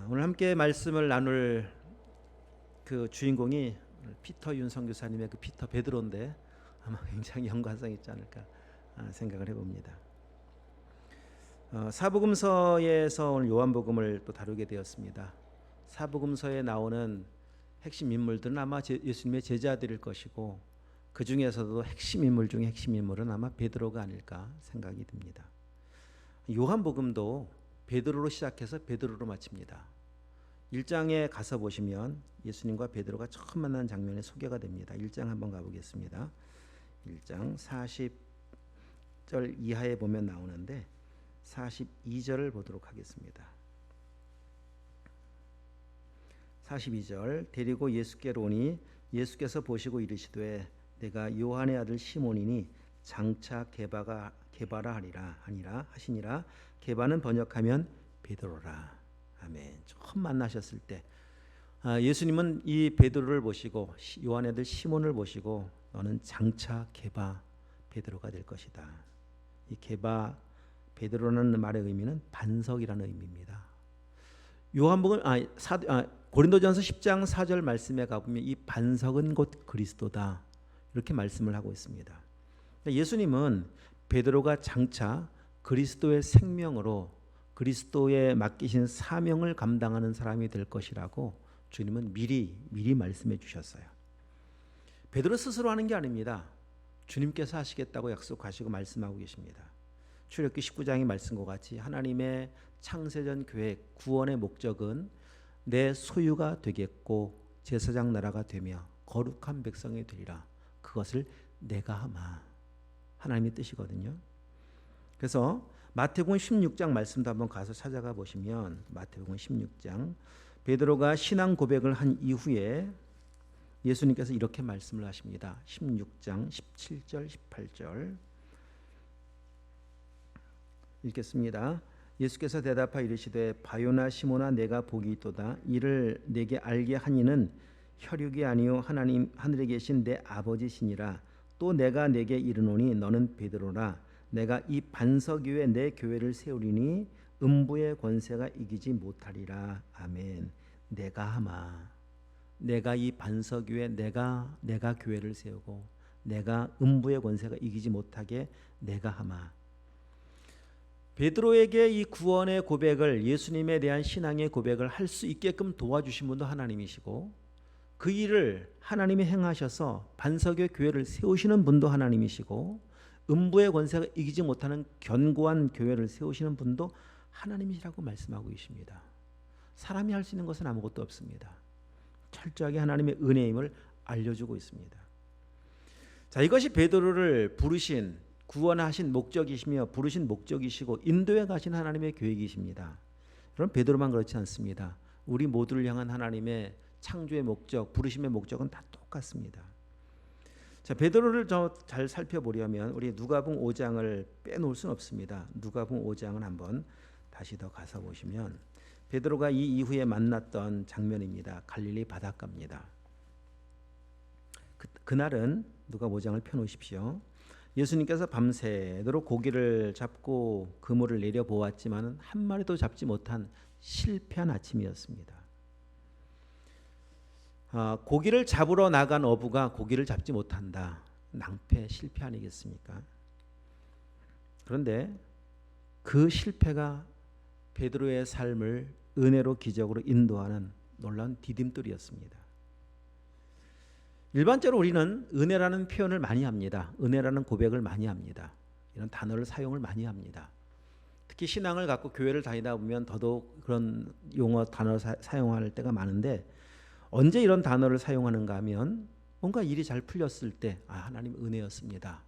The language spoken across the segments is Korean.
오늘 함께 말씀을 나눌 그 주인공이 피터 윤 선교사님의 그 피터 베드로인데 아마 굉장히 연관성 있지 않을까 생각을 해봅니다. 사복음서에서 오늘 요한복음을 또 다루게 되었습니다. 사복음서에 나오는 핵심 인물들은 아마 예수님의 제자들일 것이고 그 중에서도 핵심 인물 중에 핵심 인물은 아마 베드로가 아닐까 생각이 듭니다. 요한복음도 베드로로 시작해서 베드로로 마칩니다. 1장에 가서 보시면 예수님과 베드로가 처음 만난 장면이 소개가 됩니다. 1장 한번 가보겠습니다. 1장 40절 이하에 보면 나오는데 42절을 보도록 하겠습니다. 42절 데리고 예수께로 오니 예수께서 보시고 이르시되 내가 요한의 아들 시몬이니 장차 게바라 하시니라. 게바는 번역하면 베드로라. 아멘. 처음 만나셨을 때 예수님은 이 베드로를 보시고 요한의 아들 시몬을 보시고 너는 장차 게바 베드로가 될 것이다. 이 게바 베드로라는 말의 의미는 반석이라는 의미입니다. 요한복음 고린도전서 10장 4절 말씀에 가보면 이 반석은 곧 그리스도다 이렇게 말씀을 하고 있습니다. 예수님은 베드로가 장차 그리스도의 생명으로 그리스도의 맡기신 사명을 감당하는 사람이 될 것이라고 주님은 미리 말씀해 주셨어요. 베드로 스스로 하는 게 아닙니다. 주님께서 하시겠다고 약속하시고 말씀하고 계십니다. 출애굽기 19장의 말씀과 같이 하나님의 창세전 계획 구원의 목적은 내 소유가 되겠고 제사장 나라가 되며 거룩한 백성이 되리라. 그것을 내가 하마. 하나님의 뜻이거든요. 그래서 마태복음 16장 말씀도 한번 가서 찾아가 보시면 마태복음 16장 베드로가 신앙 고백을 한 이후에 예수님께서 이렇게 말씀을 하십니다. 16장 17절 18절 읽겠습니다. 예수께서 대답하여 이르시되 바요나 시몬아 내가 복이 있도다. 이를 내게 알게 하니는 혈육이 아니요 하나님 하늘에 계신 내 아버지시니라. 또 내가 내게 이르노니 너는 베드로라. 내가 이 반석 위에 내 교회를 세우리니 음부의 권세가 이기지 못하리라. 아멘. 내가 하마. 내가 이 반석 위에 내가 교회를 세우고 내가 음부의 권세가 이기지 못하게 내가 하마. 베드로에게 이 구원의 고백을 예수님에 대한 신앙의 고백을 할 수 있게끔 도와주신 분도 하나님이시고 그 일을 하나님이 행하셔서 반석의 교회를 세우시는 분도 하나님이시고 음부의 권세가 이기지 못하는 견고한 교회를 세우시는 분도 하나님이시라고 말씀하고 계십니다. 사람이 할 수 있는 것은 아무것도 없습니다. 철저하게 하나님의 은혜임을 알려주고 있습니다. 자, 이것이 베드로를 부르신 구원하신 목적이시며 부르신 목적이시고 인도에 가신 하나님의 계획이십니다. 그럼 베드로만 그렇지 않습니다. 우리 모두를 향한 하나님의 창조의 목적, 부르심의 목적은 다 똑같습니다. 자, 베드로를 잘 살펴보려면 우리 누가복음 5장을 빼놓을 수는 없습니다. 누가복음 5장은 한번 다시 더 가서 보시면 베드로가 이 이후에 만났던 장면입니다. 갈릴리 바닷가입니다. 그날은 누가복음 5장을 펴놓으십시오. 예수님께서 밤새도록 고기를 잡고 그물을 내려보았지만 한 마리도 잡지 못한 실패한 아침이었습니다. 고기를 잡으러 나간 어부가 고기를 잡지 못한다. 낭패, 실패 아니겠습니까? 그런데 그 실패가 베드로의 삶을 은혜로 기적으로 인도하는 놀라운 디딤돌이었습니다. 일반적으로 우리는 은혜라는 표현을 많이 합니다. 은혜라는 고백을 많이 합니다. 이런 단어를 사용을 많이 합니다. 특히 신앙을 갖고 교회를 다니다 보면 더더욱 그런 용어 단어를 사용할 때가 많은데 언제 이런 단어를 사용하는가 하면 뭔가 일이 잘 풀렸을 때 하나님 은혜였습니다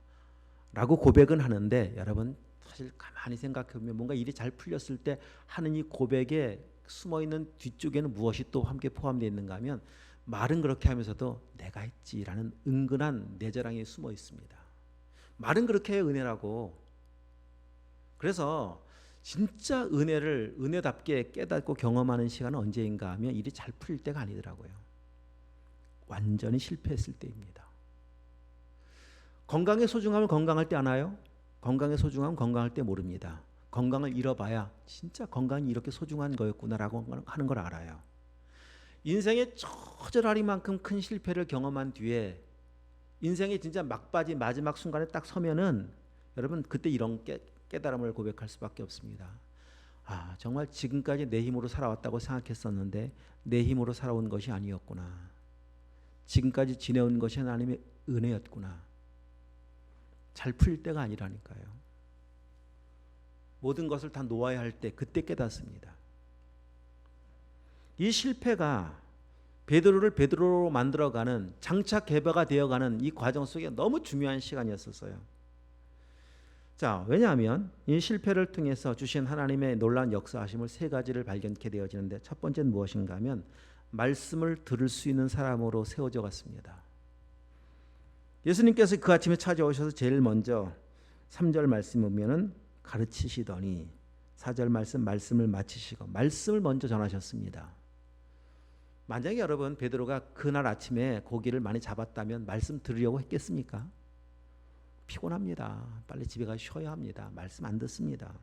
라고 고백은 하는데 여러분 사실 가만히 생각해 보면 뭔가 일이 잘 풀렸을 때 하는 이 고백에 숨어있는 뒤쪽에는 무엇이 또 함께 포함되어 있는가 하면 말은 그렇게 하면서도 내가 했지라는 은근한 내저랑이 숨어 있습니다. 말은 그렇게 해야 은혜라고. 그래서 진짜 은혜를 은혜답게 깨닫고 경험하는 시간은 언제인가 하면 일이 잘 풀릴 때가 아니더라고요. 완전히 실패했을 때입니다. 건강의 소중함을 건강할 때 아나요? 건강의 소중함은 건강할 때 모릅니다. 건강을 잃어봐야 진짜 건강이 이렇게 소중한 거였구나라고 하는 걸 알아요. 인생의 처절하리만큼 큰 실패를 경험한 뒤에 인생의 진짜 막바지 마지막 순간에 딱 서면은 여러분 그때 이런 깨달음을 고백할 수밖에 없습니다. 아, 정말 지금까지 내 힘으로 살아왔다고 생각했었는데 내 힘으로 살아온 것이 아니었구나. 지금까지 지내온 것이 하나님의 은혜였구나. 잘 풀릴 때가 아니라니까요. 모든 것을 다 놓아야 할 때 그때 깨닫습니다. 이 실패가 베드로를 베드로로 만들어가는 장차 개바가 되어가는 이 과정 속에 너무 중요한 시간이었었어요. 자, 왜냐하면 이 실패를 통해서 주신 하나님의 놀라운 역사하심을 세 가지를 발견케 되어지는데 첫 번째는 무엇인가 하면 말씀을 들을 수 있는 사람으로 세워져 갔습니다. 예수님께서 그 아침에 찾아오셔서 제일 먼저 3절 말씀 보면은 가르치시더니 4절 말씀을 마치시고 말씀을 먼저 전하셨습니다. 만약에 여러분 베드로가 그날 아침에 고기를 많이 잡았다면 말씀 들으려고 했겠습니까? 피곤합니다. 빨리 집에 가서 쉬어야 합니다. 말씀 안 듣습니다.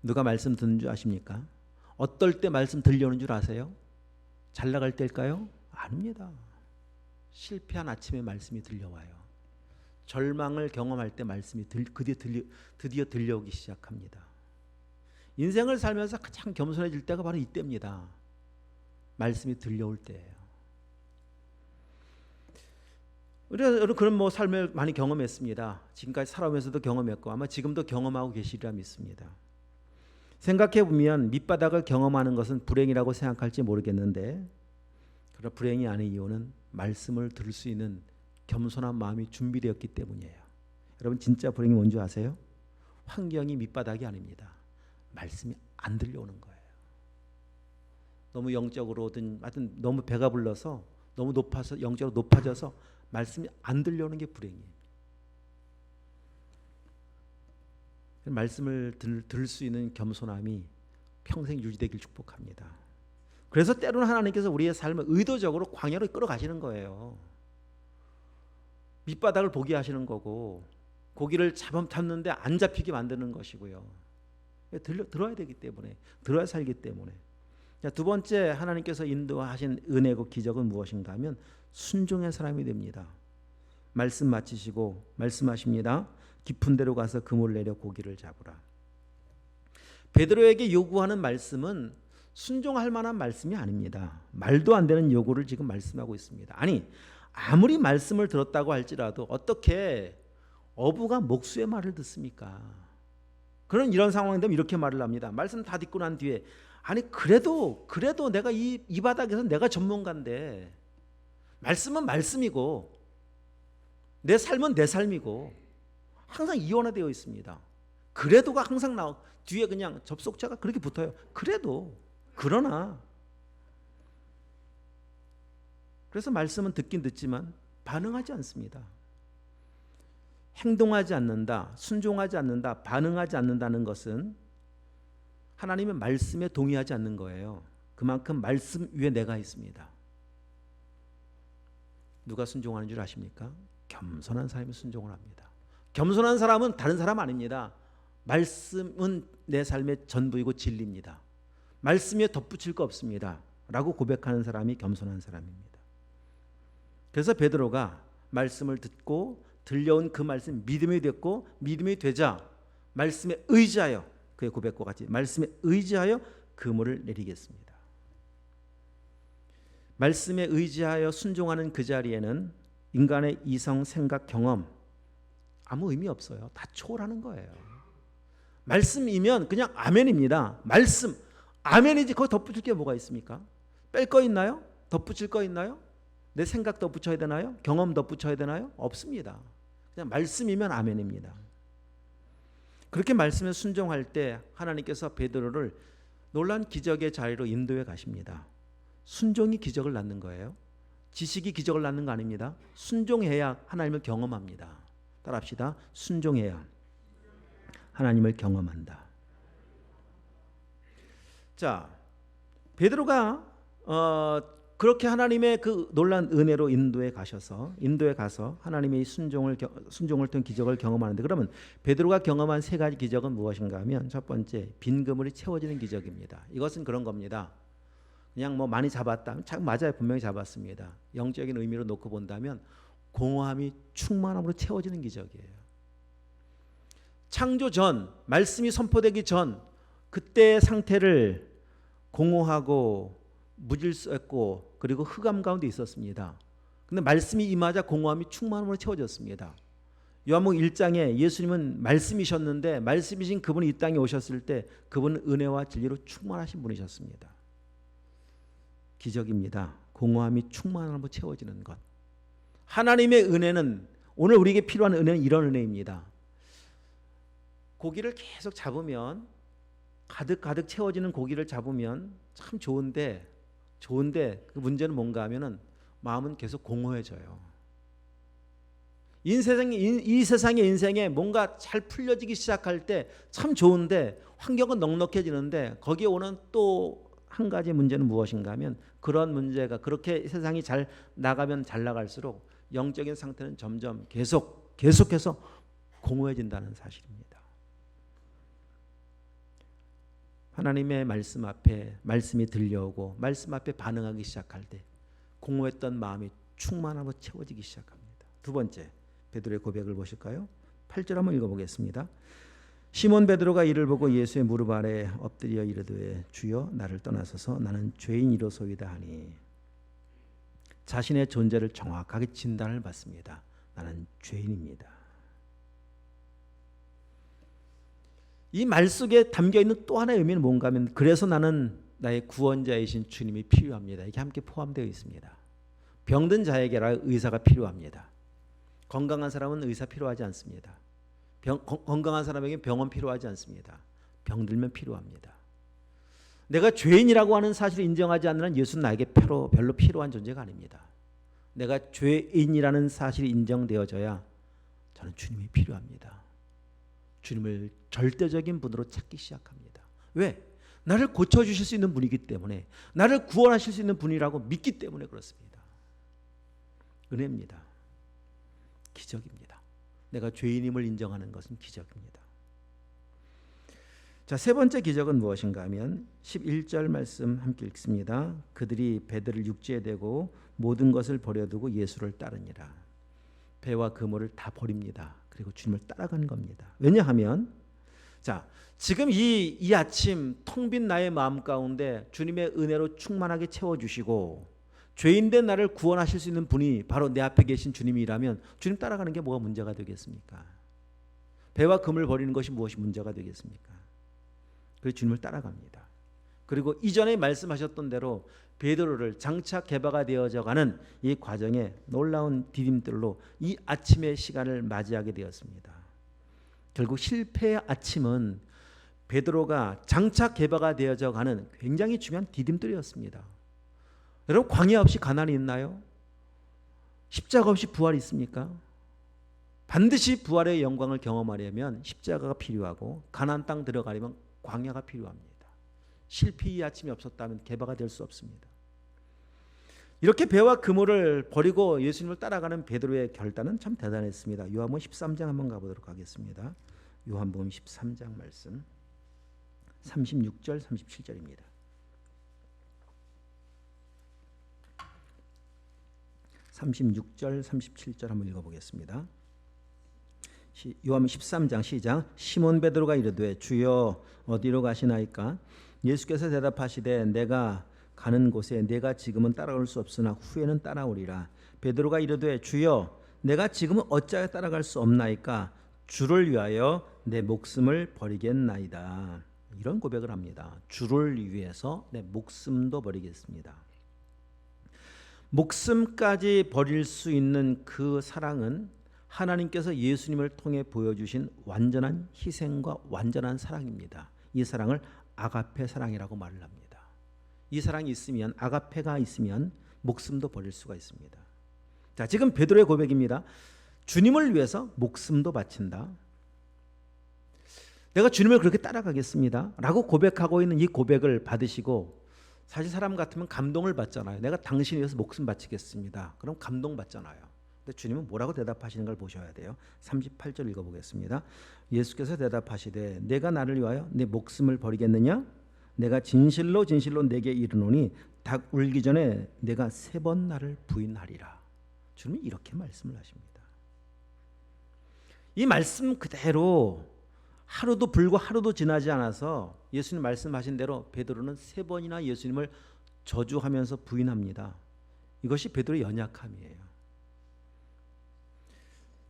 누가 말씀 듣는 줄 아십니까? 어떨 때 말씀 들려오는 줄 아세요? 잘 나갈 때일까요? 아닙니다. 실패한 아침에 말씀이 들려와요. 절망을 경험할 때 말씀이 드디어 들려오기 시작합니다. 인생을 살면서 가장 겸손해질 때가 바로 이때입니다. 말씀이 들려올 때예요. 우리가 그런 삶을 많이 경험했습니다. 지금까지 살아오면서도 경험했고 아마 지금도 경험하고 계시리라 믿습니다. 생각해 보면 밑바닥을 경험하는 것은 불행이라고 생각할지 모르겠는데 그러나 불행이 아닌 이유는 말씀을 들을 수 있는 겸손한 마음이 준비되었기 때문이에요. 여러분 진짜 불행이 뭔지 아세요? 환경이 밑바닥이 아닙니다. 말씀이 안 들려오는 거예요. 너무 영적으로든 하여튼 너무 배가 불러서 너무 높아서 영적으로 높아져서 말씀이 안 들려오는 게 불행이에요. 말씀을 들을 수 있는 겸손함이 평생 유지되길 축복합니다. 그래서 때로는 하나님께서 우리의 삶을 의도적으로 광야로 끌어가시는 거예요. 밑바닥을 보게 하시는 거고 고기를 잡는데 안 잡히게 만드는 것이고요. 들어야 되기 때문에 들어야 살기 때문에. 자, 두 번째 하나님께서 인도하신 은혜고 기적은 무엇인가 하면 순종의 사람이 됩니다. 말씀 마치시고 말씀하십니다. 깊은 데로 가서 그물 내려 고기를 잡으라. 베드로에게 요구하는 말씀은 순종할 만한 말씀이 아닙니다. 말도 안 되는 요구를 지금 말씀하고 있습니다. 아니 아무리 말씀을 들었다고 할지라도 어떻게 어부가 목수의 말을 듣습니까? 그런 이런 상황이 되면 이렇게 말을 합니다. 말씀 다 듣고 난 뒤에 아니 그래도 내가 이 바닥에서 내가 전문가인데 말씀은 말씀이고 내 삶은 내 삶이고 항상 이원화되어 있습니다. 그래도가 항상 뒤에 그냥 접속자가 그렇게 붙어요. 그래도 그러나 그래서 말씀은 듣긴 듣지만 반응하지 않습니다. 행동하지 않는다, 순종하지 않는다, 반응하지 않는다는 것은 하나님의 말씀에 동의하지 않는 거예요. 그만큼 말씀 위에 내가 있습니다. 누가 순종하는 줄 아십니까? 겸손한 사람이 순종을 합니다. 겸손한 사람은 다른 사람 아닙니다. 말씀은 내 삶의 전부이고 진리입니다. 말씀에 덧붙일 거 없습니다. 라고 고백하는 사람이 겸손한 사람입니다. 그래서 베드로가 말씀을 듣고 들려온 그 말씀 믿음이 됐고 믿음이 되자 말씀에 의지하여 그의 고백과 같이 말씀에 의지하여 그물을 내리겠습니다. 말씀에 의지하여 순종하는 그 자리에는 인간의 이성, 생각, 경험 아무 의미 없어요. 다 초월하는 거예요. 말씀이면 그냥 아멘입니다. 말씀 아멘이지 거기 덧붙일 게 뭐가 있습니까? 뺄 거 있나요? 덧붙일 거 있나요? 내 생각 덧붙여야 되나요? 경험 덧붙여야 되나요? 없습니다. 그냥 말씀이면 아멘입니다. 그렇게 말씀에 순종할 때 하나님께서 베드로를 놀라운 기적의 자리로 인도해 가십니다. 순종이 기적을 낳는 거예요. 지식이 기적을 낳는 거 아닙니다. 순종해야 하나님을 경험합니다. 따라합시다. 순종해야 하나님을 경험한다. 자, 베드로가 그렇게 하나님의 그 놀라운 은혜로 인도에 가서 하나님의 순종을 통한 기적을 경험하는데, 그러면 베드로가 경험한 세 가지 기적은 무엇인가 하면, 첫 번째, 빈 그물이 채워지는 기적입니다. 이것은 그런 겁니다. 그냥 뭐 많이 잡았다. 참 맞아요. 분명히 잡았습니다. 영적인 의미로 놓고 본다면 공허함이 충만함으로 채워지는 기적이에요. 창조 전, 말씀이 선포되기 전 그때의 상태를 공허하고 무질서했고 그리고 흑암 가운데 있었습니다. 근데 말씀이 임하자 공허함이 충만함으로 채워졌습니다. 요한복음 1장에 예수님은 말씀이셨는데, 말씀이신 그분이 이 땅에 오셨을 때 그분은 은혜와 진리로 충만하신 분이셨습니다. 기적입니다. 공허함이 충만함으로 채워지는 것. 하나님의 은혜는, 오늘 우리에게 필요한 은혜는 이런 은혜입니다. 고기를 계속 잡으면, 가득 채워지는 고기를 잡으면 참 좋은데 그 문제는 뭔가 하면은 마음은 계속 공허해져요. 이 세상의 인생에 뭔가 잘 풀려지기 시작할 때 참 좋은데, 환경은 넉넉해지는데, 거기에 오는 또 한 가지 문제는 무엇인가 하면, 그런 문제가 그렇게 세상이 잘 나가면 잘 나갈수록 영적인 상태는 점점 계속해서 공허해진다는 사실입니다. 하나님의 말씀 앞에 말씀이 들려오고 말씀 앞에 반응하기 시작할 때 공허했던 마음이 충만하고 채워지기 시작합니다. 두 번째, 베드로의 고백을 보실까요? 8절 한번 읽어보겠습니다. 시몬 베드로가 이를 보고 예수의 무릎 아래 엎드려 이르되 주여 나를 떠나소서 나는 죄인이로소이다 하니, 자신의 존재를 정확하게 진단을 받습니다. 나는 죄인입니다. 이 말 속에 담겨있는 또 하나의 의미는 뭔가 하면, 그래서 나는 나의 구원자이신 주님이 필요합니다. 이게 함께 포함되어 있습니다. 병든 자에게 의사가 필요합니다. 건강한 사람은 의사 필요하지 않습니다. 건강한 사람에게 병원 필요하지 않습니다. 병들면 필요합니다. 내가 죄인이라고 하는 사실을 인정하지 않는 한 예수는 나에게 별로 필요한 존재가 아닙니다. 내가 죄인이라는 사실이 인정되어져야 저는 주님이 필요합니다. 주님을 절대적인 분으로 찾기 시작합니다. 왜? 나를 고쳐주실 수 있는 분이기 때문에, 나를 구원하실 수 있는 분이라고 믿기 때문에 그렇습니다. 은혜입니다. 기적입니다. 내가 죄인임을 인정하는 것은 기적입니다. 자, 세 번째 기적은 무엇인가 하면 11절 말씀 함께 읽습니다. 그들이 배들을 육지에 대고 모든 것을 버려두고 예수를 따르니라. 배와 그물을 다 버립니다. 그리고 주님을 따라가는 겁니다. 왜냐하면, 자, 지금 이 아침 텅 빈 나의 마음 가운데 주님의 은혜로 충만하게 채워주시고 죄인된 나를 구원하실 수 있는 분이 바로 내 앞에 계신 주님이라면 주님 따라가는 게 뭐가 문제가 되겠습니까? 배와 금을 버리는 것이 무엇이 문제가 되겠습니까? 그래서 주님을 따라갑니다. 그리고 이전에 말씀하셨던 대로 베드로를 장차 개바가 되어져가는 이 과정에 놀라운 디딤돌로 이 아침의 시간을 맞이하게 되었습니다. 결국 실패의 아침은 베드로가 장차 개바가 되어져가는 굉장히 중요한 디딤돌이었습니다. 여러분, 광야 없이 가나안이 있나요? 십자가 없이 부활이 있습니까? 반드시 부활의 영광을 경험하려면 십자가가 필요하고 가나안 땅 들어가려면 광야가 필요합니다. 실패의 아침이 없었다면 개바가 될 수 없습니다. 이렇게 배와 그물을 버리고 예수님을 따라가는 베드로의 결단은 참 대단했습니다. 요한복음 13장 한번 가보도록 하겠습니다. 요한복음 13장 말씀 36절 37절입니다. (36절) (37절) 한번 읽어보겠습니다. 요한복음 13장 시작. 시몬 베드로가 이르되 주여 어디로 가시나이까? 예수께서 대답하시되 내가 가는 곳에 내가 지금은 따라올 수 없으나 후에는 따라오리라. 베드로가 이르되 주여 내가 지금은 어찌하여 따라갈 수 없나이까? 주를 위하여 내 목숨을 버리겠나이다. 이런 고백을 합니다. 주를 위해서 내 목숨도 버리겠습니다. 목숨까지 버릴 수 있는 그 사랑은 하나님께서 예수님을 통해 보여주신 완전한 희생과 완전한 사랑입니다. 이 사랑을 아가페 사랑이라고 말을 합니다. 이 사랑이 있으면, 아가페가 있으면 목숨도 버릴 수가 있습니다. 자, 지금 베드로의 고백입니다. 주님을 위해서 목숨도 바친다. 내가 주님을 그렇게 따라가겠습니다 라고 고백하고 있는 이 고백을 받으시고 사실 사람 같으면 감동을 받잖아요. 내가 당신을 위해서 목숨 바치겠습니다. 그럼 감동받잖아요. 근데 주님은 뭐라고 대답하시는 걸 보셔야 돼요. 38절 읽어보겠습니다. 예수께서 대답하시되 내가 나를 위하여 내 목숨을 버리겠느냐? 내가 진실로 진실로 내게 이르노니 닭 울기 전에 내가 3번 나를 부인하리라. 주님이 이렇게 말씀을 하십니다. 이 말씀 그대로 하루도 불과 하루도 지나지 않아서 예수님 말씀하신 대로 베드로는 3번이나 예수님을 저주하면서 부인합니다. 이것이 베드로의 연약함이에요.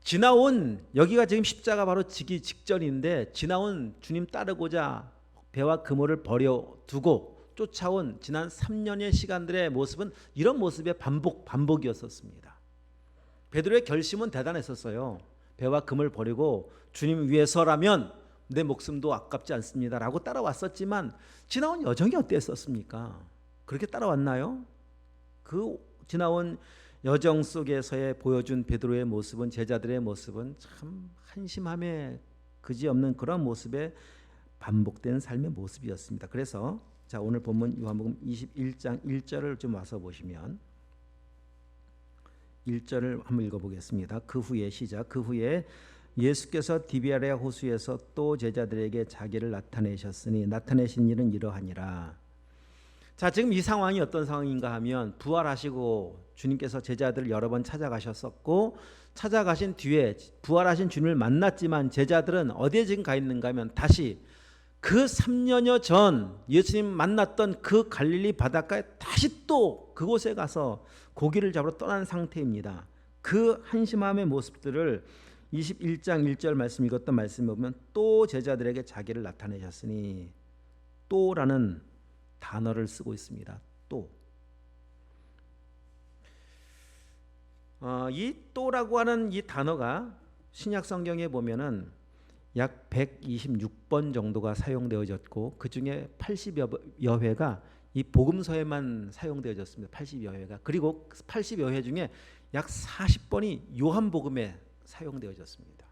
지나온, 여기가 지금 십자가 바로 지기 직전인데 지나온 주님 따르고자 배와 그물을 버려두고 쫓아온 지난 3년의 시간들의 모습은 이런 모습의 반복이었었습니다. 베드로의 결심은 대단했었어요. 배와 금을 버리고 주님 위해서라면 내 목숨도 아깝지 않습니다 라고 따라왔었지만 지나온 여정이 어땠었습니까? 그렇게 따라왔나요? 그 지나온 여정 속에서의 보여준 베드로의 모습은, 제자들의 모습은 참 한심함에 그지없는 그런 모습의 반복된 삶의 모습이었습니다. 그래서 자, 오늘 본문 요한복음 21장 1절을 좀 와서 보시면 1절을 한번 읽어보겠습니다. 그 후에 시작. 그 후에 예수께서 디비아레아 호수에서 또 제자들에게 자기를 나타내셨으니 나타내신 일은 이러하니라. 자, 지금 이 상황이 어떤 상황인가 하면 부활하시고 주님께서 제자들을 여러 번 찾아가셨었고 찾아가신 뒤에 부활하신 주님을 만났지만 제자들은 어디에 지금 가 있는가 하면 다시 그 3년여 전 예수님 만났던 그 갈릴리 바닷가에 다시 또 그곳에 가서 고기를 잡으러 떠난 상태입니다. 그 한심함의 모습들을 21장 1절 말씀 읽었던 말씀에 보면 또 제자들에게 자기를 나타내셨으니 또라는 단어를 쓰고 있습니다. 또. 이 또라고 하는 이 단어가 신약 성경에 보면은 약 126번 정도가 사용되어졌고 그 중에 80여 회가 이 복음서에만 사용되어졌습니다. 80여 회가. 그리고 80여 회 중에 약 40번이 요한복음에 사용되어졌습니다.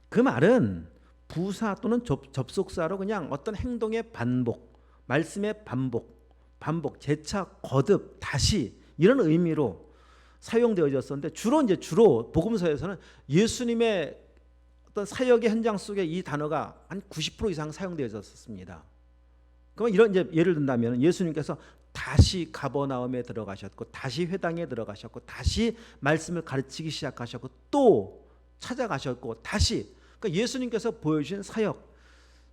그 말은 부사 또는 접속사로 그냥 어떤 행동의 반복, 말씀의 반복, 재차, 거듭, 다시 이런 의미로 사용되어졌었는데 주로 복음서에서는 예수님의 어떤 사역의 현장 속에 이 단어가 한 90% 이상 사용되어졌습니다. 그러면 이런 이제 예를 든다면 예수님께서 다시 가버나움에 들어가셨고 다시 회당에 들어가셨고 다시 말씀을 가르치기 시작하셨고 또 찾아가셨고 다시 그러니까 예수님께서 보여주신 사역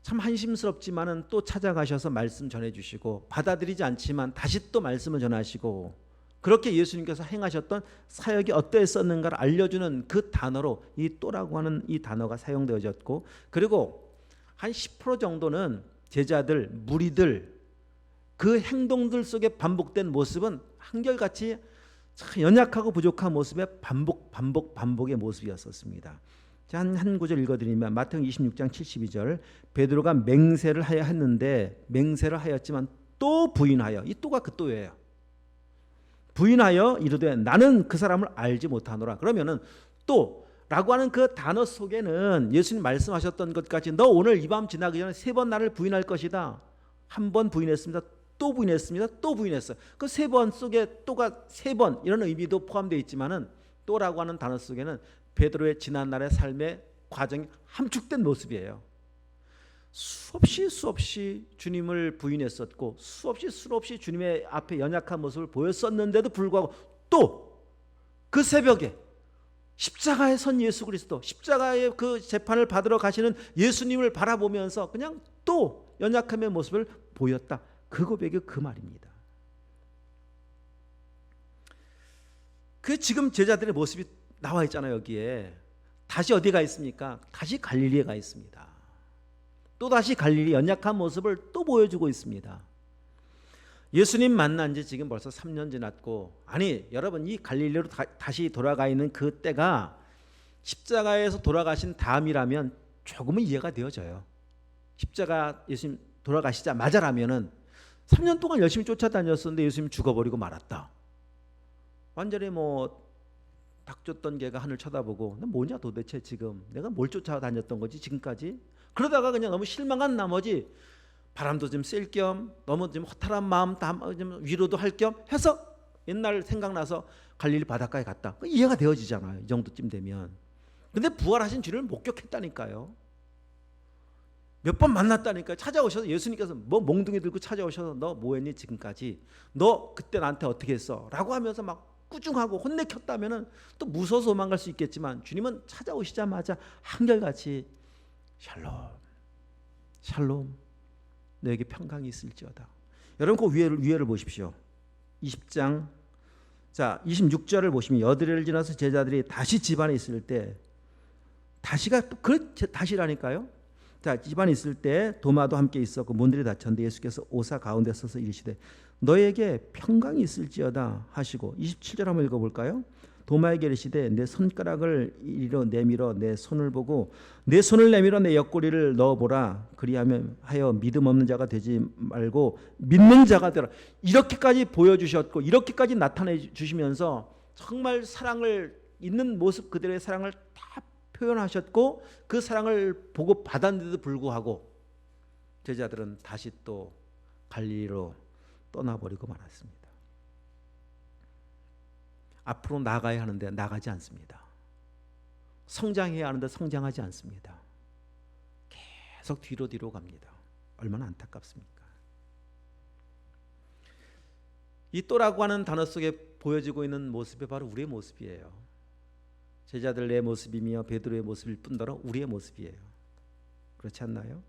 참 한심스럽지만은 또 찾아가셔서 말씀 전해주시고 받아들이지 않지만 다시 또 말씀을 전하시고 그렇게 예수님께서 행하셨던 사역이 어떠했었는가를 알려주는 그 단어로 이 또라고 하는 이 단어가 사용되어졌고 그리고 한 10% 정도는 제자들, 무리들 그 행동들 속에 반복된 모습은 한결같이 연약하고 부족한 모습의 반복의 모습이었었습니다. 한 구절 읽어드리면 마태복음 26장 72절 베드로가 맹세를 하여 했는데 맹세를 하였지만 또 부인하여 이 또가 그 또예요. 부인하여 이르되 나는 그 사람을 알지 못하노라. 그러면은 또라고 하는 그 단어 속에는 예수님 말씀하셨던 것까지 너 오늘 이 밤 지나기 전에 3번 나를 부인할 것이다. 한 번 부인했습니다. 또 부인했습니다. 또 부인했어요. 그 3번 속에 또가 3번 이런 의미도 포함되어 있지만은 또라고 하는 단어 속에는 베드로의 지난날의 삶의 과정이 함축된 모습이에요. 수없이 주님을 부인했었고 수없이 주님의 앞에 연약한 모습을 보였었는데도 불구하고 또 그 새벽에 십자가에 선 예수 그리스도 십자가의 그 재판을 받으러 가시는 예수님을 바라보면서 그냥 또 연약함의 모습을 보였다. 그 고백이 그 말입니다. 그 지금 제자들의 모습이 나와 있잖아요. 여기에 다시 어디 가 있습니까? 다시 갈릴리에 가 있습니다. 또다시 갈릴리 연약한 모습을 또 보여주고 있습니다. 예수님 만난 지 지금 벌써 3년 지났고 아니 여러분 이 갈릴리로 다시 돌아가 있는 그 때가 십자가에서 돌아가신 다음이라면 조금은 이해가 되어져요. 십자가 예수님 돌아가시자마자라면은 3년 동안 열심히 쫓아다녔었는데 예수님 죽어버리고 말았다. 완전히 닥쳤던 개가 하늘 쳐다보고 나 뭐냐 도대체 지금 내가 뭘 쫓아다녔던 거지 지금까지. 그러다가 그냥 너무 실망한 나머지 바람도 좀 쐴 겸 너무 좀 허탈한 마음 좀 위로도 할 겸 해서 옛날 생각나서 갈릴리 바닷가에 갔다. 이해가 되어지잖아요. 이 정도쯤 되면. 근데 부활하신 주를 목격했다니까요. 몇 번 만났다니까요. 찾아오셔서 예수님께서 뭐 몽둥이 들고 찾아오셔서 너 뭐했니 지금까지? 너 그때 나한테 어떻게 했어? 라고 하면서 막 꾸중하고 혼내켰다면 또 무서워서 도망갈 수 있겠지만 주님은 찾아오시자마자 한결같이 샬롬 샬롬 너에게 평강이 있을지어다. 여러분 그 위에를 보십시오. 20장 자 26절을 보시면 여드레를 지나서 제자들이 다시 집안에 있을 때 다시가 그 다시라니까요. 자 집안에 있을 때 도마도 함께 있었고 문들이 닫혔는데 예수께서 오사 가운데 서서 이르시되 너에게 평강이 있을지어다 하시고 27절 한번 읽어볼까요? 도마에게 이르시되 내 손가락을 이리로 내밀어 내 손을 보고 내 손을 내밀어 내 옆구리를 넣어보라. 그리하면 하여 믿음 없는 자가 되지 말고 믿는 자가 되라. 이렇게까지 보여주셨고 이렇게까지 나타내 주시면서 정말 사랑을 있는 모습 그대로의 사랑을 다 표현하셨고 그 사랑을 보고 받았는데도 불구하고 제자들은 다시 또 갈릴리로 떠나버리고 말았습니다. 앞으로 나가야 하는데 나가지 않습니다. 성장해야 하는데 성장하지 않습니다. 계속 뒤로 갑니다. 얼마나 안타깝습니까? 이 또라고 하는 단어 속에 보여지고 있는 모습이 바로 우리의 모습이에요. 제자들의 모습이며 베드로의 모습일 뿐더러 우리의 모습이에요. 그렇지 않나요?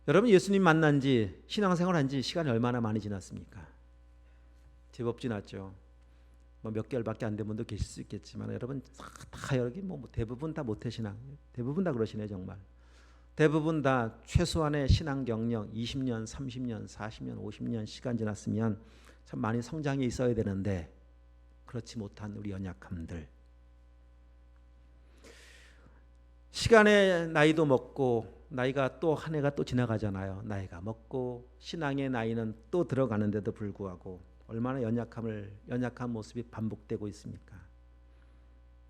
여러분 예수님 만난 지 신앙생활 한 지 시간이 얼마나 많이 지났습니까? 제법 지났죠. 뭐 몇 개월밖에 안 된 분도 계실 수 있겠지만 여러분 다 여기 뭐 대부분 다 모태신앙 대부분 다 그러시네 정말. 대부분 다 최소한의 신앙 경력 20년, 30년, 40년, 50년 시간 지났으면 참 많이 성장이 있어야 되는데 그렇지 못한 우리 연약함들. 시간의 나이도 먹고 나이가 또 한 해가 또 지나가잖아요. 나이가 먹고 신앙의 나이는 또 들어가는데도 불구하고 얼마나 연약한 모습이 반복되고 있습니까?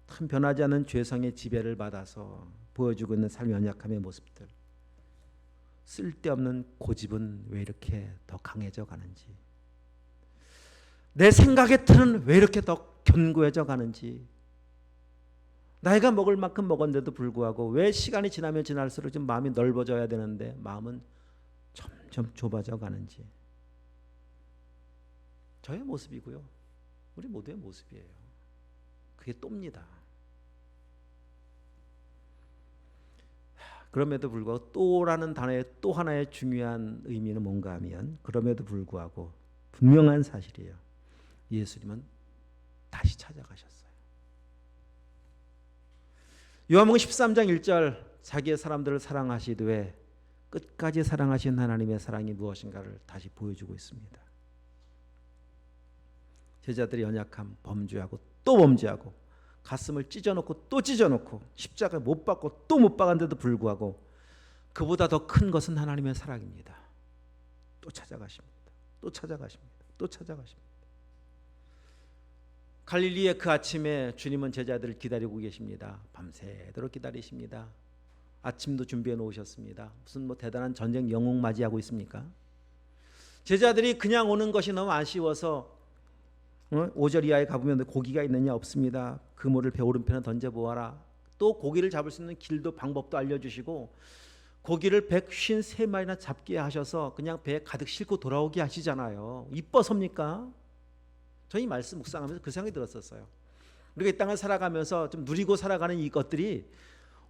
참 변하지 않는 죄성의 지배를 받아서 보여주고 있는 삶의 연약함의 모습들. 쓸데없는 고집은 왜 이렇게 더 강해져 가는지. 내 생각의 틀은 왜 이렇게 더 견고해져 가는지. 나이가 먹을 만큼 먹었는데도 불구하고 왜 시간이 지나면 지날수록 좀 마음이 넓어져야 되는데 마음은 점점 좁아져 가는지. 저의 모습이고요. 우리 모두의 모습이에요. 그게 또입니다. 그럼에도 불구하고 또라는 단어의 또 하나의 중요한 의미는 뭔가 하면 그럼에도 불구하고 분명한 사실이에요. 예수님은 다시 찾아가셨어요. 요한복음 13장 1절 자기의 사람들을 사랑하시되 끝까지 사랑하신 하나님의 사랑이 무엇인가를 다시 보여주고 있습니다. 제자들의 연약함, 범죄하고 또 범죄하고 가슴을 찢어놓고 또 찢어놓고 십자가에 못 박고 또 못 박았는데도 불구하고 그보다 더 큰 것은 하나님의 사랑입니다. 또 찾아가십니다. 또 찾아가십니다. 또 찾아가십니다. 갈릴리의 그 아침에 주님은 제자들을 기다리고 계십니다. 밤새도록 기다리십니다. 아침도 준비해 놓으셨습니다. 무슨 뭐 대단한 전쟁 영웅 맞이하고 있습니까? 제자들이 그냥 오는 것이 너무 아쉬워서 5절 이하에 가보면 고기가 있느냐 없습니다. 그물을 배 오른편에 던져보아라. 또 고기를 잡을 수 있는 길도 방법도 알려주시고 고기를 153마리나 잡게 하셔서 그냥 배에 가득 싣고 돌아오게 하시잖아요. 이뻐섭니까? 저는 이 말씀 묵상하면서 그 생각이 들었었어요. 우리가 이 땅을 살아가면서 좀 누리고 살아가는 이것들이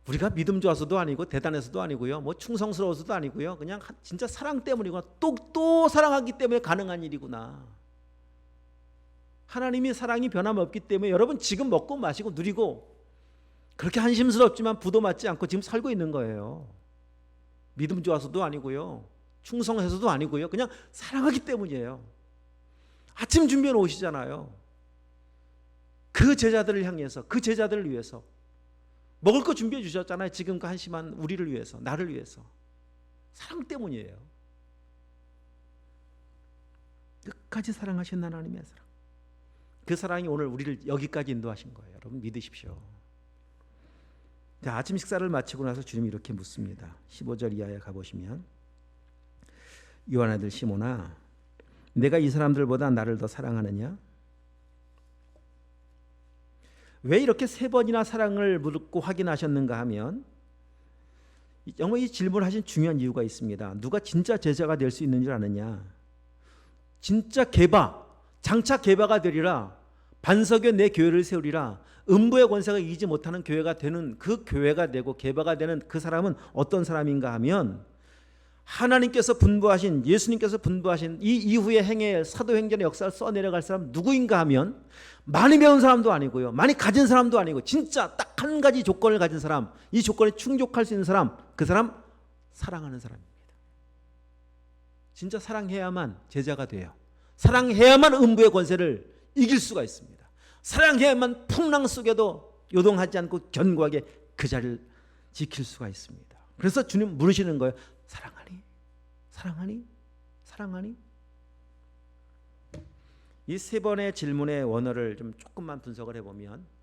우리가 믿음 좋아서도 아니고 대단해서도 아니고요. 뭐 충성스러워서도 아니고요. 그냥 진짜 사랑 때문이구나. 또 사랑하기 때문에 가능한 일이구나. 하나님이 사랑이 변함없기 때문에 여러분 지금 먹고 마시고 누리고 그렇게 한심스럽지만 부도 맞지 않고 지금 살고 있는 거예요. 믿음 좋아서도 아니고요. 충성해서도 아니고요. 그냥 사랑하기 때문이에요. 아침 준비해 놓으시잖아요. 그 제자들을 향해서 그 제자들을 위해서 먹을 거 준비해 주셨잖아요. 지금 그 한심한 우리를 위해서 나를 위해서 사랑 때문이에요. 끝까지 사랑하신 하나님의 사랑. 그 사랑이 오늘 우리를 여기까지 인도하신 거예요. 여러분 믿으십시오. 자, 아침 식사를 마치고 나서 주님이 이렇게 묻습니다. 15절 이하에 가보시면 요한 아들 시몬아, 내가 이 사람들보다 나를 더 사랑하느냐? 왜 이렇게 세 번이나 사랑을 묻고 확인하셨는가 하면 정말 이 질문하신 중요한 이유가 있습니다. 누가 진짜 제자가 될 수 있는 줄 아느냐? 진짜 개바, 장차 개바가 되리라. 반석에 내 교회를 세우리라. 음부의 권세가 이기지 못하는 교회가 되는, 그 교회가 되고 개바가 되는 그 사람은 어떤 사람인가 하면 하나님께서 분부하신, 예수님께서 분부하신 이 이후의 행의 사도행전의 역사를 써내려갈 사람 누구인가 하면 많이 배운 사람도 아니고요, 많이 가진 사람도 아니고 진짜 딱 한 가지 조건을 가진 사람, 이 조건에 충족할 수 있는 사람, 그 사람 사랑하는 사람입니다. 진짜 사랑해야만 제자가 돼요. 사랑해야만 음부의 권세를 이길 수가 있습니다. 사랑해야만 풍랑 속에도 요동하지 않고 견고하게 그 자리를 지킬 수가 있습니다. 그래서 주님 물으시는 거예요. 사랑하니? 사랑하니? 사랑하니? 이 세 번의 질문의 원어를 좀 조금만 분석을 해보면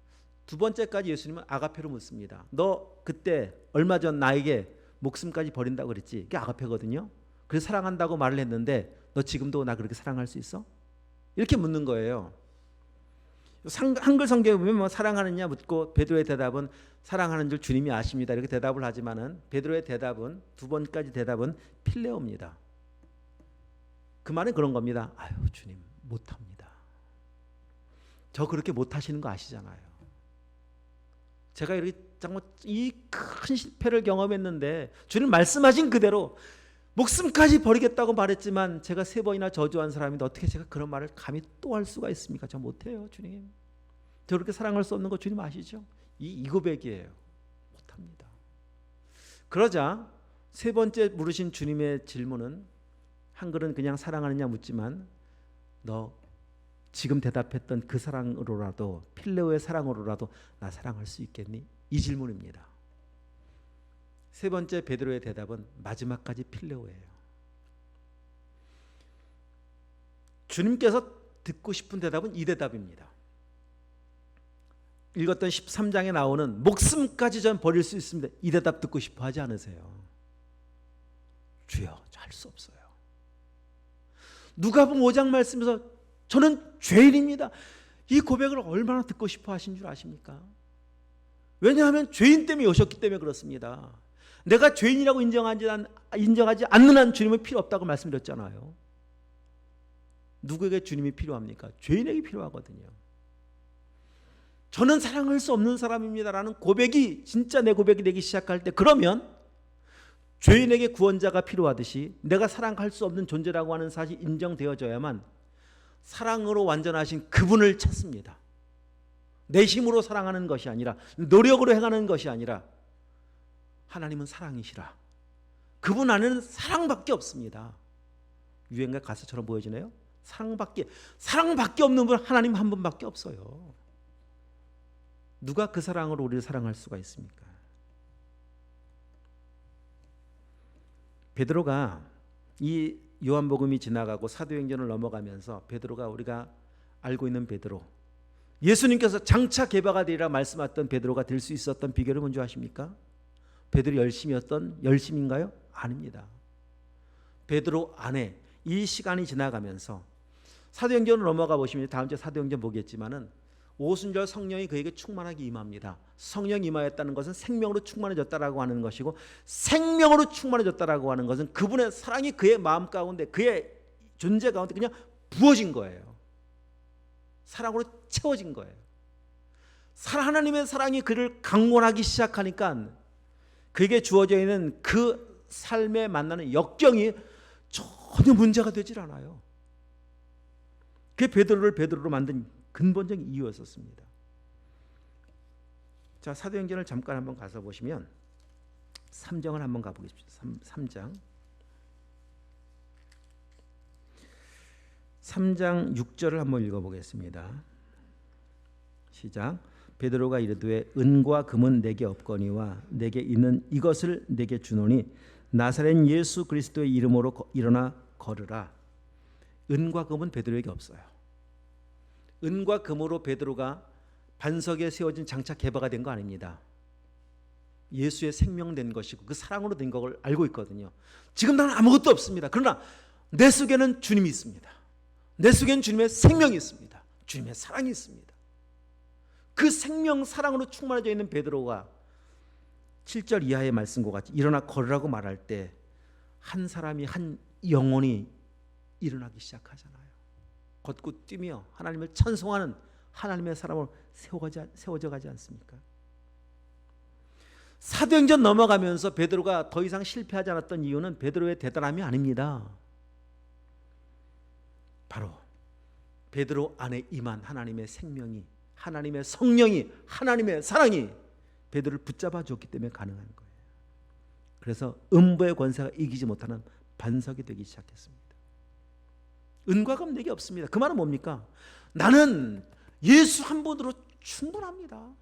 두 번째까지 예수님은 아가페로 묻습니다. 너 그때 얼마 전 나에게 목숨까지 버린다고 그랬지? 그게 아가페거든요. 그래서 사랑한다고 말을 했는데 너 지금도 나 그렇게 사랑할 수 있어? 이렇게 묻는 거예요. 한글 성경에 보면 뭐 사랑하느냐 묻고 베드로의 대답은 사랑하는 줄 주님이 아십니다. 이렇게 대답을 하지만은 베드로의 대답은 두 번까지 대답은 필레오입니다. 그 말은 그런 겁니다. 아유 주님 못합니다. 저 그렇게 못하시는 거 아시잖아요. 제가 이렇게 정말 이 큰 실패를 경험했는데 주님 말씀하신 그대로 목숨까지 버리겠다고 말했지만 제가 세 번이나 저주한 사람인데 어떻게 제가 그런 말을 감히 또 할 수가 있습니까? 저 못해요 주님. 저 그렇게 사랑할 수 없는 거 주님 아시죠? 이 고백이에요. 못합니다. 그러자 세 번째 물으신 주님의 질문은 한글은 그냥 사랑하느냐 묻지만 너 지금 대답했던 그 사랑으로라도 필레오의 사랑으로라도 나 사랑할 수 있겠니? 이 질문입니다. 세 번째 베드로의 대답은 마지막까지 필레오예요. 주님께서 듣고 싶은 대답은 이 대답입니다. 읽었던 13장에 나오는 목숨까지 전 버릴 수 있습니다. 이 대답 듣고 싶어 하지 않으세요? 주여, 할 수 없어요. 누가복음 5장 말씀에서 저는 죄인입니다. 이 고백을 얼마나 듣고 싶어 하신 줄 아십니까? 왜냐하면 죄인 때문에 오셨기 때문에 그렇습니다. 내가 죄인이라고 인정하지 않는 한 주님은 필요 없다고 말씀드렸잖아요. 누구에게 주님이 필요합니까? 죄인에게 필요하거든요. 저는 사랑할 수 없는 사람입니다라는 고백이 진짜 내 고백이 되기 시작할 때, 그러면 죄인에게 구원자가 필요하듯이 내가 사랑할 수 없는 존재라고 하는 사실이 인정되어져야만 사랑으로 완전하신 그분을 찾습니다. 내 힘으로 사랑하는 것이 아니라, 노력으로 행하는 것이 아니라, 하나님은 사랑이시라. 그분 안에는 사랑밖에 없습니다. 유행가 가사처럼 보여지네요. 사랑밖에 없는 분 하나님 한 분밖에 없어요. 누가 그 사랑으로 우리를 사랑할 수가 있습니까? 베드로가 이 요한복음이 지나가고 사도행전을 넘어가면서 베드로가 우리가 알고 있는 베드로, 예수님께서 장차 개바가 되리라 말씀하셨던 베드로가 될 수 있었던 비결을 뭔지 아십니까? 베드로 열심인가요? 아닙니다. 베드로 안에 이 시간이 지나가면서 사도행전을 넘어가 보시면 다음 주에 사도행전 보겠지만은 오순절 성령이 그에게 충만하게 임합니다. 성령 임하였다는 것은 생명으로 충만해졌다라고 하는 것이고, 생명으로 충만해졌다라고 하는 것은 그분의 사랑이 그의 마음 가운데, 그의 존재 가운데 그냥 부어진 거예요. 사랑으로 채워진 거예요. 하나님의 사랑이 그를 강권하기 시작하니까 그에게 주어져 있는 그 삶에 만나는 역경이 전혀 문제가 되질 않아요. 그게 베드로를 베드로로 만든 근본적인 이유였었습니다. 자, 사도행전을 잠깐 한번 가서 보시면 3장을 한번 가보겠습니다. 3장 6절을 한번 읽어보겠습니다. 시작. 베드로가 이르되 은과 금은 내게 없거니와 내게 있는 이것을 내게 주노니 나사렛 예수 그리스도의 이름으로 일어나 걸으라. 은과 금은 베드로에게 없어요. 은과 금으로 베드로가 반석에 세워진 장차 개바가 된 거 아닙니다. 예수의 생명 된 것이고 그 사랑으로 된 걸 알고 있거든요. 지금 나는 아무것도 없습니다. 그러나 내 속에는 주님이 있습니다. 내 속에는 주님의 생명이 있습니다. 주님의 사랑이 있습니다. 그 생명 사랑으로 충만해져 있는 베드로가 7절 이하의 말씀과 같이 일어나 걸으라고 말할 때 한 사람이 한 영혼이 일어나기 시작하잖아요. 걷고 뛰며 하나님을 찬송하는 하나님의 사람으로 세워져 가지 않습니까? 사도행전 넘어가면서 베드로가 더 이상 실패하지 않았던 이유는 베드로의 대단함이 아닙니다. 바로 베드로 안에 임한 하나님의 생명이, 하나님의 성령이, 하나님의 사랑이 베드로를 붙잡아 줬기 때문에 가능한 거예요. 그래서 음부의 권세가 이기지 못하는 반석이 되기 시작했습니다. 은과 금 내게 없습니다. 그 말은 뭡니까? 나는 예수 한 분으로 충분합니다.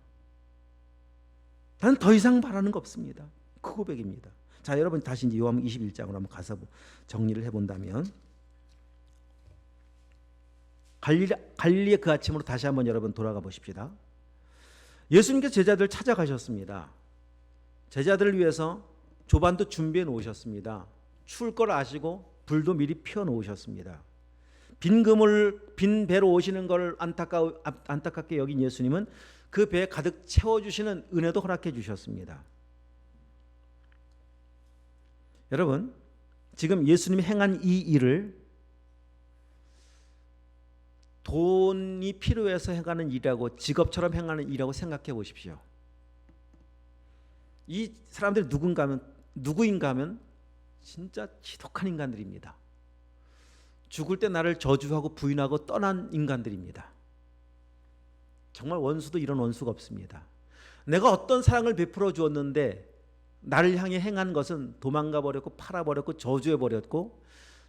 나는 더 이상 바라는 거 없습니다. 그 고백입니다. 자, 여러분 다시 이제 요한복음 21장으로 한번 가서 정리를 해본다면, 갈릴리의 그 아침으로 다시 한번 여러분 돌아가 보십시다. 예수님께서 제자들 찾아가셨습니다. 제자들을 위해서 조반도 준비해 놓으셨습니다. 추울 걸 아시고 불도 미리 피워 놓으셨습니다. 빈 배로 오시는 걸 안타깝게 여긴 예수님은 그 배에 가득 채워주시는 은혜도 허락해 주셨습니다. 여러분, 지금 예수님이 행한 이 일을 돈이 필요해서 행하는 일이라고, 직업처럼 행하는 일이라고 생각해 보십시오. 이 사람들이 누구인가 하면 진짜 지독한 인간들입니다. 죽을 때 나를 저주하고 부인하고 떠난 인간들입니다. 정말 원수도 이런 원수가 없습니다. 내가 어떤 사랑을 베풀어 주었는데 나를 향해 행한 것은 도망가 버렸고 팔아버렸고 저주해 버렸고,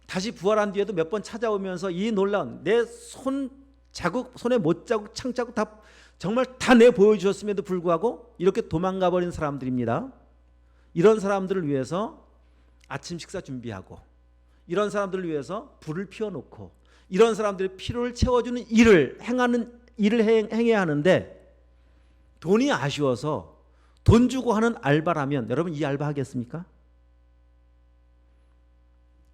다시 부활한 뒤에도 몇 번 찾아오면서 이 놀라운 내 손자국, 손에 못자국, 창자국 다 정말 다 내 보여주셨음에도 불구하고 이렇게 도망가 버린 사람들입니다. 이런 사람들을 위해서 아침 식사 준비하고, 이런 사람들을 위해서 불을 피워놓고, 이런 사람들의 필요를 채워주는 일을 행해야 하는데, 돈이 아쉬워서 돈 주고 하는 알바라면 여러분 이 알바 하겠습니까?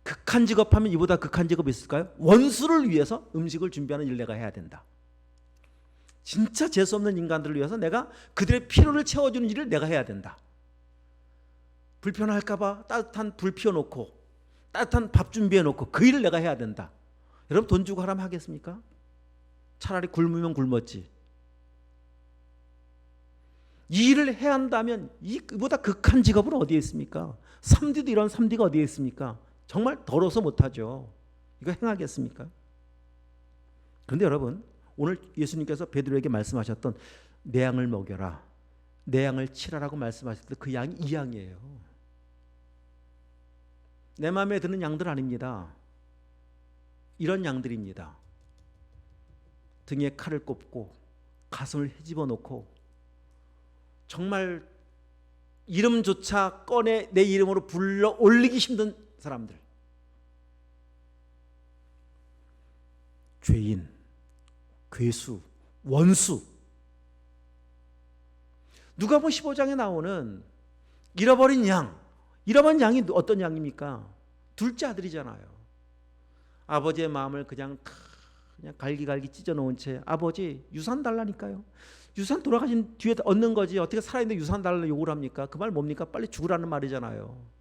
극한 직업하면 이보다 극한 직업이 있을까요? 원수를 위해서 음식을 준비하는 일을 내가 해야 된다. 진짜 재수없는 인간들을 위해서 내가 그들의 필요를 채워주는 일을 내가 해야 된다. 불편할까 봐 따뜻한 불 피워놓고 따뜻한 밥 준비해놓고 그 일을 내가 해야 된다. 여러분 돈 주고 하라면 하겠습니까? 차라리 굶으면 굶었지. 이 일을 해야 한다면 이보다 극한 직업은 어디에 있습니까? 3D도 이런 3D가 어디에 있습니까? 정말 더러워서 못하죠. 이거 행하겠습니까? 그런데 여러분, 오늘 예수님께서 베드로에게 말씀하셨던 내 양을 먹여라, 내 양을 치라라고 말씀하셨을 때 그 양이 이 양이에요. 내 마음에 드는 양들 아닙니다. 이런 양들입니다. 등에 칼을 꼽고 가슴을 헤집어 놓고 정말 이름조차 꺼내 내 이름으로 불러 올리기 힘든 사람들, 죄인, 괴수, 원수. 누가복음 15장에 나오는 잃어버린 양이 어떤 양입니까? 둘째 아들이잖아요. 아버지의 마음을 그냥 갈기갈기 찢어놓은 채 아버지 유산 달라니까요. 유산 돌아가신 뒤에 얻는 거지 어떻게 살아있는데 유산 달라고 요구를 합니까? 그 말 뭡니까? 빨리 죽으라는 말이잖아요.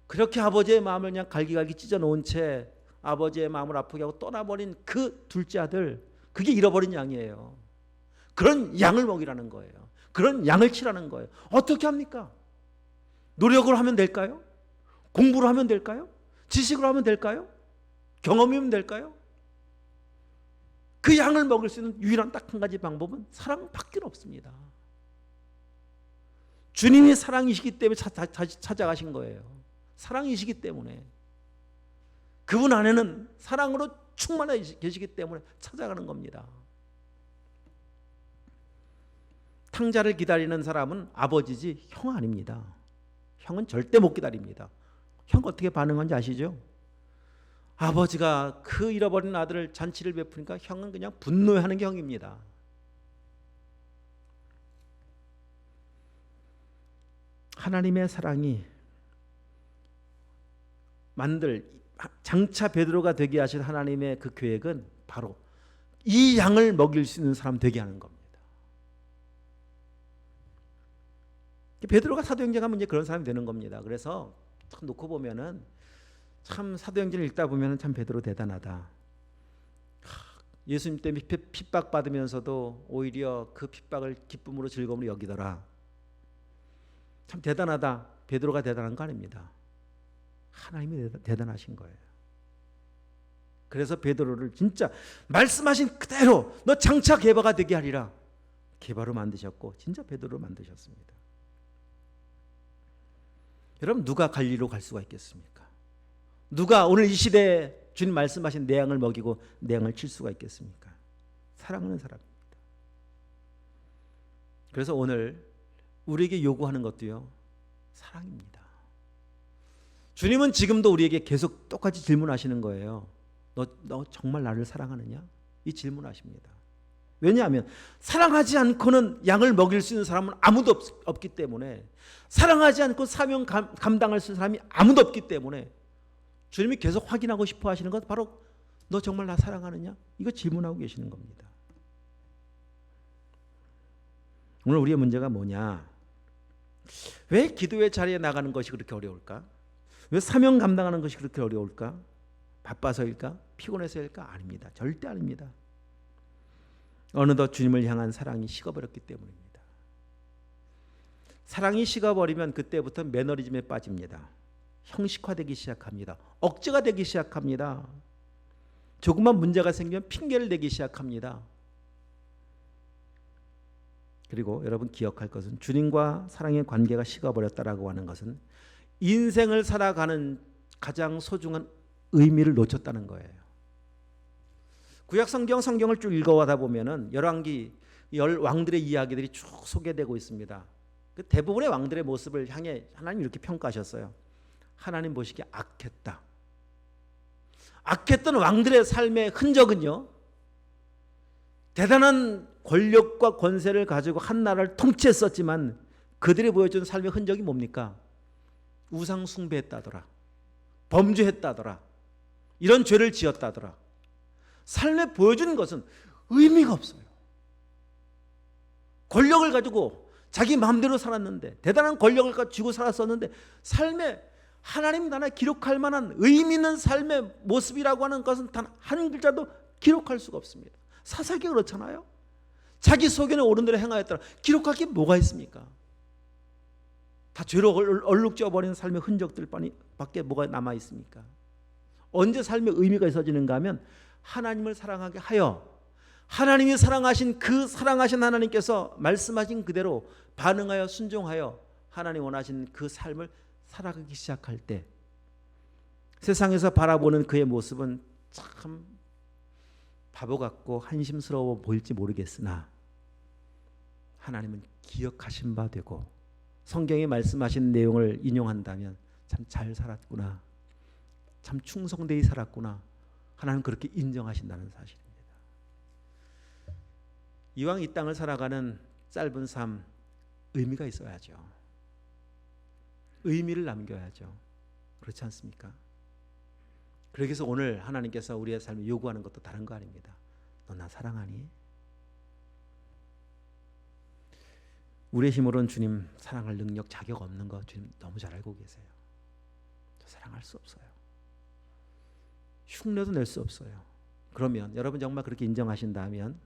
그렇게 아버지의 마음을 그냥 갈기갈기 찢어놓은 채 아버지의 마음을 아프게 하고 떠나버린 그 둘째 아들, 그게 잃어버린 양이에요. 그런 양을 먹이라는 거예요. 그런 양을 치라는 거예요. 어떻게 합니까? 노력을 하면 될까요? 공부를 하면 될까요? 지식으로 하면 될까요? 경험이면 될까요? 그 양을 먹을 수 있는 유일한 딱 한 가지 방법은 사랑밖에 없습니다. 주님이 사랑이시기 때문에 찾아가신 거예요. 사랑이시기 때문에, 그분 안에는 사랑으로 충만해 계시기 때문에 찾아가는 겁니다. 탕자를 기다리는 사람은 아버지지 형 아닙니다. 형은 절대 못 기다립니다. 형 어떻게 반응하는지 아시죠? 아버지가 그 잃어버린 아들을 잔치를 베푸니까 형은 그냥 분노하는 게 형입니다. 하나님의 사랑이 장차 베드로가 되게 하신 하나님의 그 계획은 바로 이 양을 먹일 수 있는 사람 되게 하는 겁니다. 베드로가 사도행전 가면 이제 그런 사람이 되는 겁니다. 그래서 참 놓고 보면은 참 사도행전을 읽다 보면은 참 베드로 대단하다. 예수님 때문에 핍박받으면서도 오히려 그 핍박을 기쁨으로 즐거움으로 여기더라. 참 대단하다. 베드로가 대단한 거 아닙니다. 하나님이 대단하신 거예요. 그래서 베드로를 진짜 말씀하신 그대로 너 장차 게바가 되게 하리라. 게바로 만드셨고 진짜 베드로로 만드셨습니다. 여러분 누가 갈리로 갈 수가 있겠습니까? 누가 오늘 이 시대에 주님 말씀하신 내 양을 먹이고 내 양을 칠 수가 있겠습니까? 사랑하는 사람입니다. 그래서 오늘 우리에게 요구하는 것도요, 사랑입니다. 주님은 지금도 우리에게 계속 똑같이 질문하시는 거예요. 너 정말 나를 사랑하느냐? 이 질문하십니다. 왜냐하면 사랑하지 않고는 양을 먹일 수 있는 사람은 아무도 없기 때문에, 사랑하지 않고 사명 감당할 수 있는 사람이 아무도 없기 때문에 주님이 계속 확인하고 싶어 하시는 것, 바로 너 정말 나 사랑하느냐? 이거 질문하고 계시는 겁니다. 오늘 우리의 문제가 뭐냐? 왜 기도의 자리에 나가는 것이 그렇게 어려울까? 왜 사명 감당하는 것이 그렇게 어려울까? 바빠서일까? 피곤해서일까? 아닙니다. 절대 아닙니다. 어느덧 주님을 향한 사랑이 식어버렸기 때문입니다. 사랑이 식어버리면 그때부터 매너리즘에 빠집니다. 형식화되기 시작합니다. 억지가 되기 시작합니다. 조금만 문제가 생기면 핑계를 대기 시작합니다. 그리고 여러분 기억할 것은, 주님과 사랑의 관계가 식어버렸다라고 하는 것은 인생을 살아가는 가장 소중한 의미를 놓쳤다는 거예요. 구약 성경을 쭉 읽어가다 보면은 열왕기 왕들의 이야기들이 쭉 소개되고 있습니다. 대부분의 왕들의 모습을 향해 하나님 이렇게 평가하셨어요. 하나님 보시기에 악했다. 악했던 왕들의 삶의 흔적은요, 대단한 권력과 권세를 가지고 한 나라를 통치했었지만 그들이 보여준 삶의 흔적이 뭡니까? 우상 숭배했다더라, 범죄했다더라, 이런 죄를 지었다더라. 삶에 보여주는 것은 의미가 없어요. 권력을 가지고 자기 마음대로 살았는데, 대단한 권력을 가지고 살았었는데, 삶에 하나님 나라에 기록할 만한 의미 있는 삶의 모습이라고 하는 것은 단 한 글자도 기록할 수가 없습니다. 사사기 그렇잖아요. 자기 소견에 옳은 대로 행하였더라. 기록할 게 뭐가 있습니까? 다 죄로 얼룩져버린 삶의 흔적들 밖에 뭐가 남아 있습니까? 언제 삶의 의미가 있어지는가 하면 하나님을 사랑하게 하여, 하나님이 사랑하신 하나님께서 말씀하신 그대로 반응하여 순종하여 하나님 원하신 그 삶을 살아가기 시작할 때, 세상에서 바라보는 그의 모습은 참 바보 같고 한심스러워 보일지 모르겠으나 하나님은 기억하신 바 되고, 성경에 말씀하신 내용을 인용한다면 참 잘 살았구나, 참 충성되이 살았구나, 하나님 그렇게 인정하신다는 사실입니다. 이왕 이 땅을 살아가는 짧은 삶, 의미가 있어야죠. 의미를 남겨야죠. 그렇지 않습니까? 그래서 오늘 하나님께서 우리의 삶에 요구하는 것도 다른 거 아닙니다. 너 나 사랑하니? 우리의 힘으로는 주님 사랑할 능력, 자격 없는 거 주님 너무 잘 알고 계세요. 저 사랑할 수 없어요. 흉내도 낼 수 없어요. 그러면 여러분 정말 그렇게 인정하신다면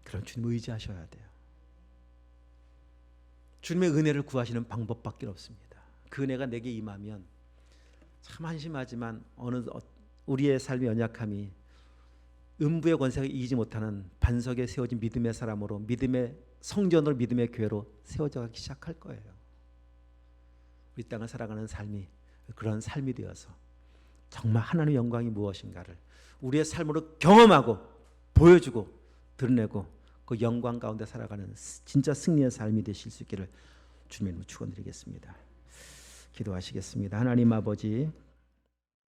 그런 주님 의지하셔야 돼요. 주님의 은혜를 구하시는 방법밖에 없습니다. 그 은혜가 내게 임하면 참 한심하지만 우리의 삶의 연약함이 음부의 권세가 이기지 못하는 반석에 세워진 믿음의 사람으로, 믿음의 성전으로, 믿음의 교회로 세워져 가기 시작할 거예요. 우리 땅을 살아가는 삶이 그런 삶이 되어서 정말 하나님의 영광이 무엇인가를 우리의 삶으로 경험하고 보여주고 드러내고 그 영광 가운데 살아가는 진짜 승리의 삶이 되실 수 있기를 주님의 이름으로 축원드리겠습니다. 기도하시겠습니다. 하나님 아버지,